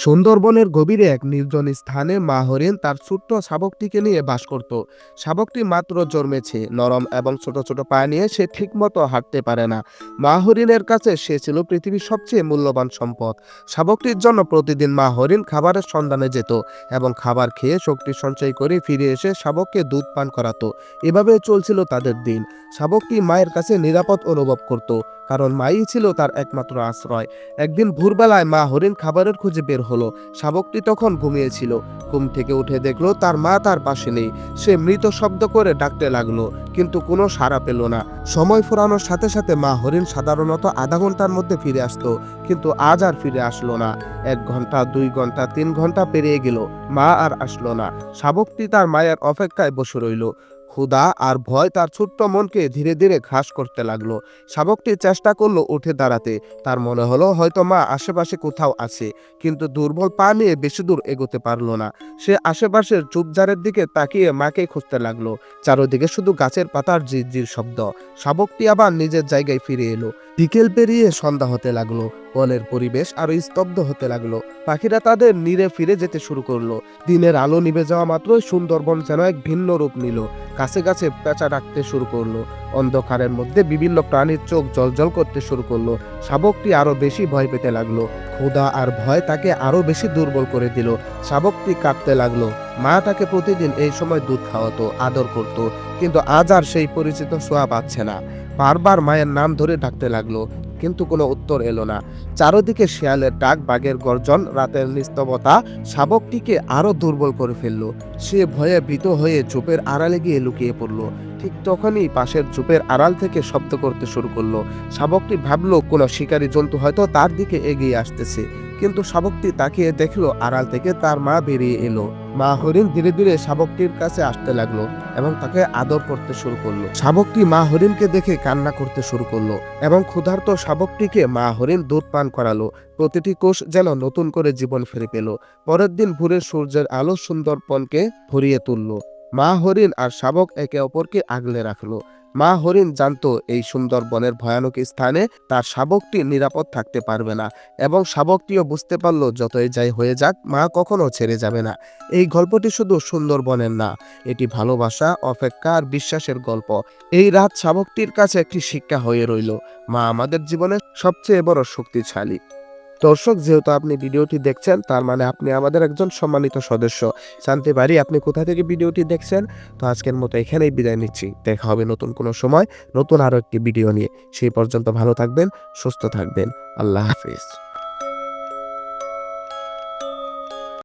সুন্দরবনের গভীরে এক নির্জন স্থানে মা হরিণ তার ছোট্ট শাবকটিকে নিয়ে বাস করত। শাবকটি মাত্র জন্মেছে, নরম এবং ছোট ছোট পা নিয়ে সে ঠিকমতো হাঁটতে পারে না। মা হরিণের কাছে সে ছিল পৃথিবীর সবচেয়ে মূল্যবান সম্পদ। শাবকটির জন্য প্রতিদিন মা হরিণ খাবারের সন্ধানে যেত এবং খাবার খেয়ে শক্তি সঞ্চয় করে ফিরে এসে শাবককে দুধ পান করাতো। এভাবে চলছিল তাদের দিন। শাবকটি মায়ের কাছে নিরাপদ অনুভব করত, কারণ মাই ছিল তার একমাত্র আশ্রয়। একদিন ভোরবেলায় মা হরিণ খাবারের খোঁজে বের হলো। শাবকটি তখন ঘুমিয়েছিল। ঘুম থেকে উঠে দেখলো তার মা তার পাশে নেই। সে মৃত শব্দ করে ডাকতে লাগলো, কিন্তু কোনো সাড়া পেল না। সময় ফুরানোর সাথে সাথে মা হরিণ সাধারণত আধা ঘন্টার মধ্যে ফিরে আসতো, কিন্তু আজ আর ফিরে আসলো না। 1 ঘন্টা, 2 ঘন্টা, 3 ঘন্টা পেরিয়ে গেল, মা আর আসলো না। শাবকটি তার মায়ের অপেক্ষায় বসে রইল। ক্ষুধা আর ভয় তার ছোট্ট মনকে ধীরে ধীরে ঘাস করতে লাগলো। শাবকটি চেষ্টা করলো উঠে দাঁড়াতে। তার মনে হলো হয়তো মা আশেপাশে কোথাও আছে, কিন্তু দুর্বল পা নিয়ে বেশি দূর এগোতে পারলো না। সে আশেপাশের ঝোপঝাড়ের দিকে তাকিয়ে মাকে খুঁজতে লাগলো। চারদিকে শুধু গাছের পাতার ঝিরঝির শব্দ। শাবকটি আবার নিজের জায়গায় ফিরে এলো। বিকেল পেরিয়ে সন্ধ্যা হতে লাগলো। বনের পরিবেশ আরো স্তব্ধ হতে লাগলো। পাখিরা তাদের নীড়ে ফিরে যেতে শুরু করলো। দিনের আলো নিভে যাওয়া মাত্রই সুন্দরবন যেন এক ভিন্ন রূপ নিল। গাছে গাছে পেঁচা ডাকতে শুরু করলো। অন্ধকারের মধ্যে বিভিন্ন প্রাণীর চোখ জ্বলজ্বল করতে শুরু করলো। শাবকটি আরো বেশি ভয় পেতে লাগলো। ক্ষুধা আর ভয় তাকে আরো বেশি দুর্বল করে দিল। শাবকটি কাঁদতে লাগলো। মা তাকে প্রতিদিন এই সময় দুধ খাওয়াতো, আদর করত, কিন্তু আজ আর সেই পরিচিত ছোঁয়া পাচ্ছে না। বারবার মায়ের নাম ধরে ডাকতে লাগলো, কিন্তু কোনো উত্তর এলো না। চারদিকে শিয়ালের ডাক, বাঘের গর্জন, রাতের নিস্তবতা শাবকটিকে আরো দুর্বল করে ফেললো। সে ভয়ে ভীত হয়ে ঝোপের আড়ালে গিয়ে লুকিয়ে পড়লো। ঠিক তখনই পাশের ঝোপের আড়াল থেকে শব্দ করতে শুরু করলো। শাবকটি ভাবলো কোনো শিকারী জন্তু হয়তো তার দিকে এগিয়ে আসতেছে, কিন্তু শাবকটি তাকিয়ে দেখলো আড়াল থেকে তার মা বেরিয়ে এলো। মা হরিণ ধীরে ধীরে শাবকটির কাছে আসতে লাগলো এবং তাকে আদর করতে শুরু করলো। শাবকটি মা হরিণকে দেখে কান্না করতে শুরু করলো এবং ক্ষুধার্ত শাবকটিকে মা হরিণ দুধ পান করালো। প্রতিটি কোষ যেন নতুন করে জীবন ফিরে পেল। পরের দিন ভোরের সূর্যের আলো সুন্দরবনকে ভরিয়ে তুলল। মা হরিণ আর শাবক একে অপরকে আগলে রাখলো। মা হরিণ জানতো এই সুন্দরবনের ভয়ানক স্থানে তার শাবকটি নিরাপদ থাকতে পারবে না, এবং শাবকটিও বুঝতে পারলো যতই যাই হয়ে যাক মা কখনো ছেড়ে যাবে না। এই গল্পটি শুধু সুন্দরবনের না, এটি ভালোবাসা, অপেক্ষা আর বিশ্বাসের গল্প। এই রাত শাবকটির কাছে একটি শিক্ষা হয়ে রইল, মা আমাদের জীবনের সবচেয়ে বড় শক্তিশালী। দর্শক, যেহেতু আপনি ভিডিওটি দেখছেন, তার মানে আপনি আমাদের একজন সম্মানিত সদস্য। জানতে পারি আপনি কোথা থেকে ভিডিওটি দেখছেন। তো আজকের মতো এখানেই বিদায় নিচ্ছি। দেখা হবে নতুন কোনো সময়, নতুন আরো একটি ভিডিও নিয়ে। সেই পর্যন্ত ভালো থাকবেন, সুস্থ থাকবেন। আল্লাহ হাফিজ।